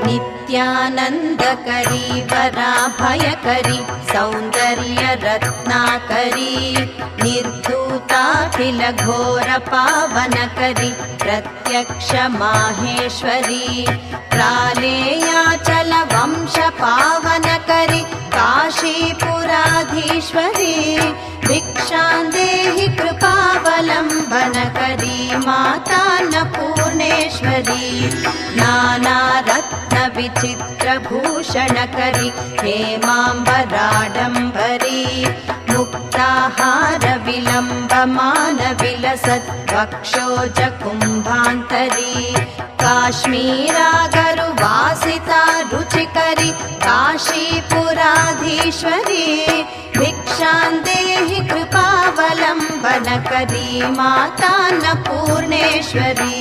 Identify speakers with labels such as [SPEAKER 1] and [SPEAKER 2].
[SPEAKER 1] नित्यानन्दकरी वराभयकरी सौन्दर्यरत्नाकरी निर्धूताखिलघोरपावनकरी प्रत्यक्ष माहेश्वरी प्रालेयाचलवंशपावनकरी काशीपुराधीश्वरी भिक्षां देहि कृपावलम्बनकरी मातान्नपूर्णेश्वरी नानारत्नविचित्रभूषणकरी हेमाम्बराडम्बरी मुक्ताहारविलम्बमानविलसत् वक्षोजकुम्भान्तरी काश्मीरागरुवासिता रुचिकरी काशीपुराधीश्वरी भिक्षां देहि कृपावलम्बनकरी मातान्नपूर्णेश्वरी।